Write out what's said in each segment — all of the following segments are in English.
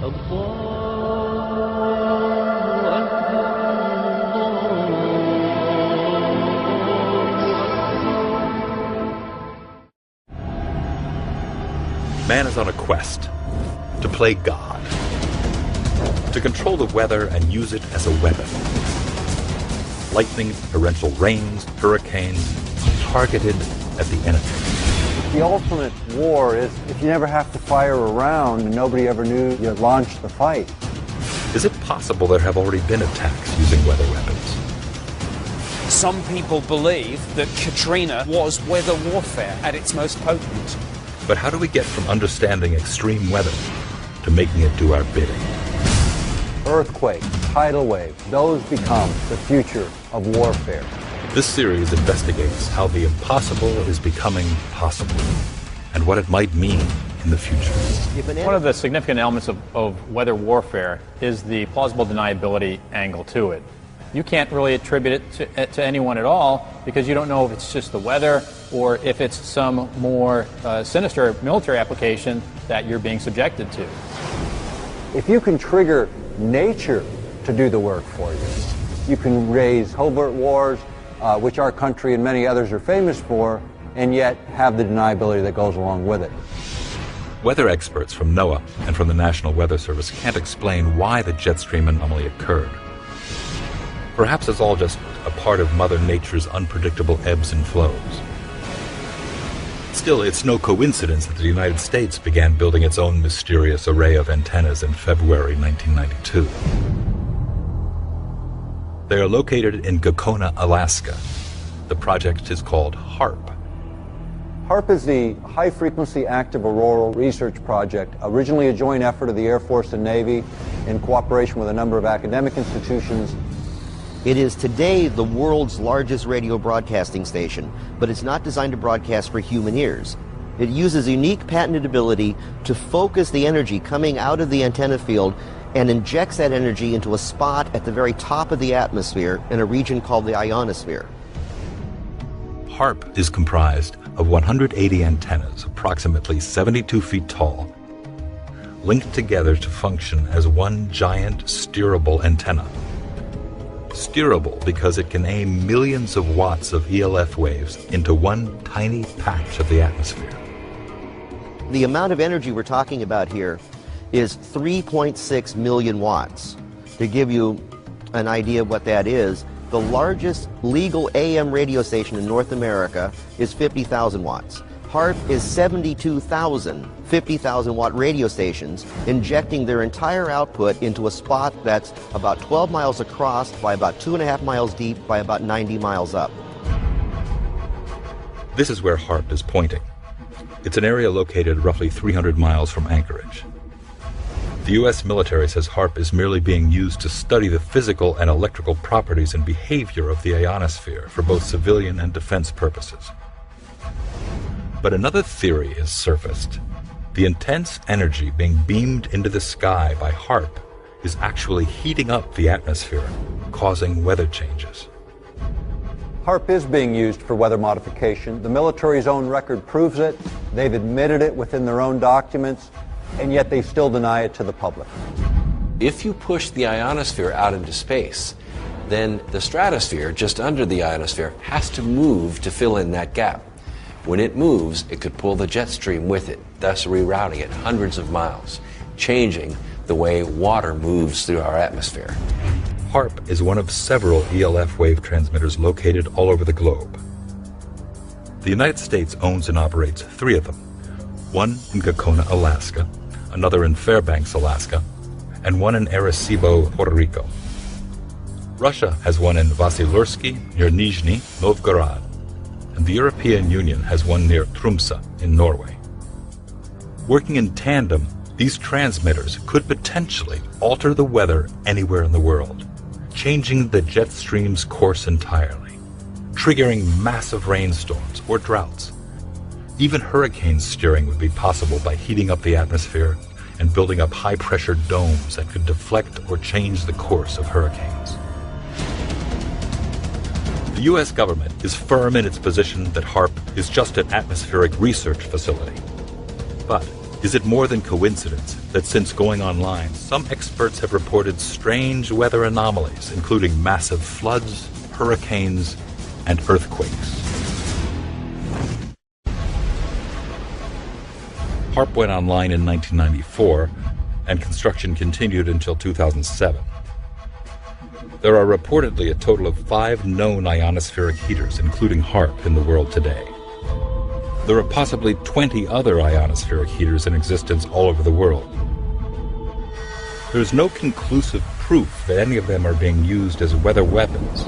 Man is on a quest to play God, to control the weather and use it as a weapon. Lightning, torrential rains, hurricanes, targeted at the enemy. The ultimate war is if you never have to fire a round and nobody ever knew you launched the fight. Is it possible there have already been attacks using weather weapons? Some people believe that Katrina was weather warfare at its most potent. But how do we get from understanding extreme weather to making it do our bidding? Earthquakes, tidal waves, those become the future of warfare. This series investigates how the impossible is becoming possible and what it might mean in the future. One of the significant elements of weather warfare is the plausible deniability angle to it. You can't really attribute it to anyone at all because you don't know if it's just the weather or if it's some more sinister military application that you're being subjected to. If you can trigger nature to do the work for you, you can raise covert wars, which our country and many others are famous for, and yet have the deniability that goes along with it. Weather experts from NOAA and from the National Weather Service can't explain why the jet stream anomaly occurred. Perhaps it's all just a part of Mother Nature's unpredictable ebbs and flows. Still, it's no coincidence that the United States began building its own mysterious array of antennas in February 1992. They are located in Gakona, Alaska. The project is called HARP. HARP is the High Frequency Active Auroral Research Project, originally a joint effort of the Air Force and Navy in cooperation with a number of academic institutions. It is today the world's largest radio broadcasting station, but it's not designed to broadcast for human ears. It uses unique patented ability to focus the energy coming out of the antenna field and injects that energy into a spot at the very top of the atmosphere in a region called the ionosphere. HARP is comprised of 180 antennas, approximately 72 feet tall, linked together to function as one giant steerable antenna. Steerable because it can aim millions of watts of ELF waves into one tiny patch of the atmosphere. The amount of energy we're talking about here is 3.6 million watts. To give you an idea of what that is, the largest legal AM radio station in North America is 50,000 watts. HARP is 72,000 50,000 watt radio stations injecting their entire output into a spot that's about 12 miles across by about 2.5 miles deep by about 90 miles up. This is where HARP is pointing. It's an area located roughly 300 miles from Anchorage. The U.S. military says HARP is merely being used to study the physical and electrical properties and behavior of the ionosphere for both civilian and defense purposes. But another theory is surfaced. The intense energy being beamed into the sky by HARP is actually heating up the atmosphere, causing weather changes. HARP is being used for weather modification. The military's own record proves it. They've admitted it within their own documents, and yet they still deny it to the public. If you push the ionosphere out into space, then the stratosphere just under the ionosphere has to move to fill in that gap. When it moves, it could pull the jet stream with it, thus rerouting it hundreds of miles, changing the way water moves through our atmosphere. HARP is one of several ELF wave transmitters located all over the globe. The United States owns and operates 3 of them, one in Gakona, Alaska, another in Fairbanks, Alaska, and one in Arecibo, Puerto Rico. Russia has one in Vasilursky near Nizhny Novgorod, and the European Union has one near Tromsø in Norway. Working in tandem, these transmitters could potentially alter the weather anywhere in the world, changing the jet stream's course entirely, triggering massive rainstorms or droughts. Even hurricane steering would be possible by heating up the atmosphere and building up high-pressure domes that could deflect or change the course of hurricanes. The U.S. government is firm in its position that HARP is just an atmospheric research facility. But Is it more than coincidence that since going online, some experts have reported strange weather anomalies, including massive floods, hurricanes, and earthquakes? HAARP went online in 1994, and construction continued until 2007. There are reportedly a total of 5 known ionospheric heaters, including HAARP, in the world today. There are possibly 20 other ionospheric heaters in existence all over the world. There is no conclusive proof that any of them are being used as weather weapons,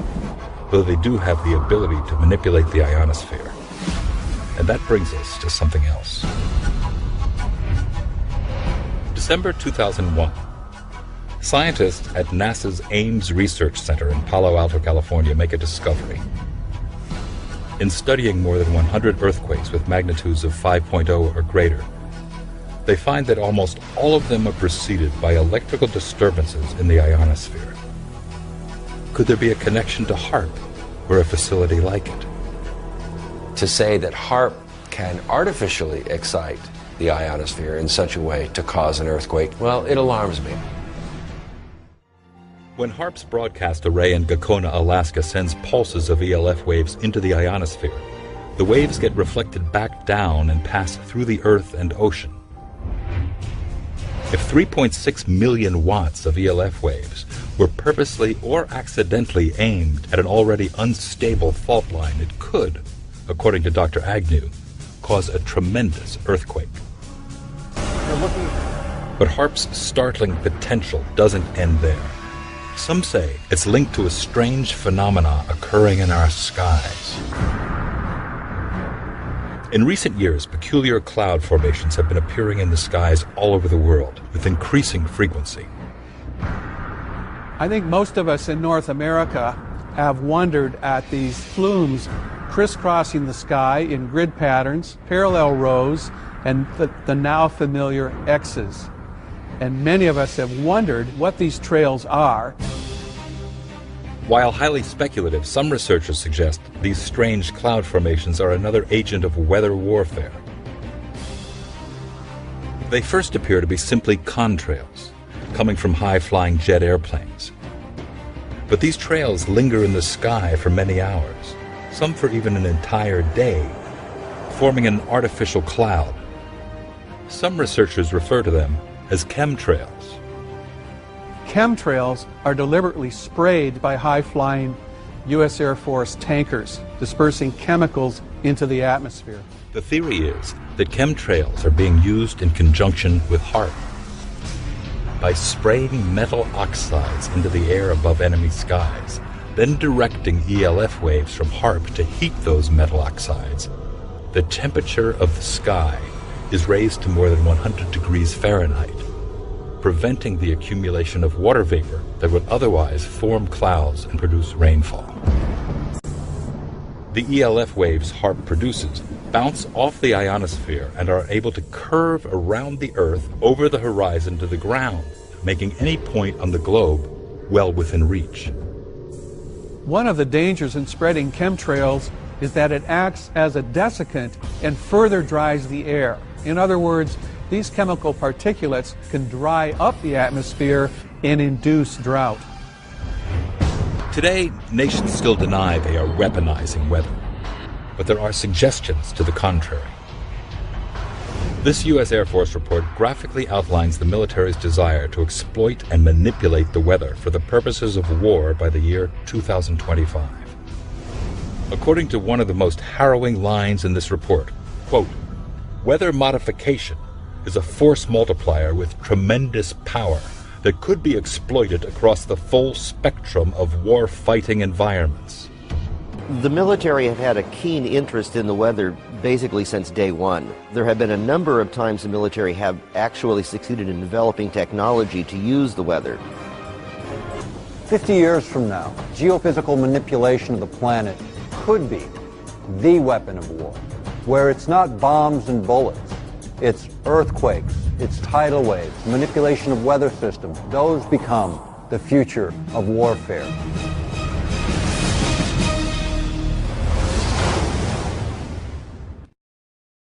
though they do have the ability to manipulate the ionosphere. And that brings us to something else. December 2001. Scientists at NASA's Ames Research Center in Palo Alto, California, make a discovery. In studying more than 100 earthquakes with magnitudes of 5.0 or greater, they find that almost all of them are preceded by electrical disturbances in the ionosphere. Could there be a connection to HAARP or a facility like it? To say that HAARP can artificially excite the ionosphere in such a way to cause an earthquake, well, it alarms me. When HAARP's broadcast array in Gakona, Alaska sends pulses of ELF waves into the ionosphere, the waves get reflected back down and pass through the Earth and ocean. If 3.6 million watts of ELF waves were purposely or accidentally aimed at an already unstable fault line, it could, according to Dr. Agnew, cause a tremendous earthquake. But HAARP's startling potential doesn't end there. Some say it's linked to a strange phenomena occurring in our skies. In recent years, peculiar cloud formations have been appearing in the skies all over the world with increasing frequency. I think most of us in North America have wondered at these flumes crisscrossing the sky in grid patterns, parallel rows, and the now familiar X's. And many of us have wondered what these trails are. While highly speculative, some researchers suggest these strange cloud formations are another agent of weather warfare. They first appear to be simply contrails, coming from high-flying jet airplanes. But these trails linger in the sky for many hours, some for even an entire day, forming an artificial cloud. Some researchers refer to them as chemtrails. Chemtrails are deliberately sprayed by high-flying U.S. Air Force tankers, dispersing chemicals into the atmosphere. The theory is that chemtrails are being used in conjunction with HAARP. By spraying metal oxides into the air above enemy skies, then directing ELF waves from HAARP to heat those metal oxides, the temperature of the sky is raised to more than 100 degrees Fahrenheit, preventing the accumulation of water vapor that would otherwise form clouds and produce rainfall. The ELF waves HAARP produces bounce off the ionosphere and are able to curve around the Earth over the horizon to the ground, making any point on the globe well within reach. One of the dangers in spreading chemtrails is that it acts as a desiccant and further dries the air. In other words, these chemical particulates can dry up the atmosphere and induce drought. Today, nations still deny they are weaponizing weather, but there are suggestions to the contrary. This U.S. Air Force report graphically outlines the military's desire to exploit and manipulate the weather for the purposes of war by the year 2025. According to one of the most harrowing lines in this report, quote, "Weather modification is a force multiplier with tremendous power that could be exploited across the full spectrum of war-fighting environments." The military have had a keen interest in the weather basically since day one. There have been a number of times the military have actually succeeded in developing technology to use the weather. 50 years from now, geophysical manipulation of the planet could be the weapon of war, where it's not bombs and bullets, it's earthquakes, it's tidal waves, manipulation of weather systems. Those become the future of warfare.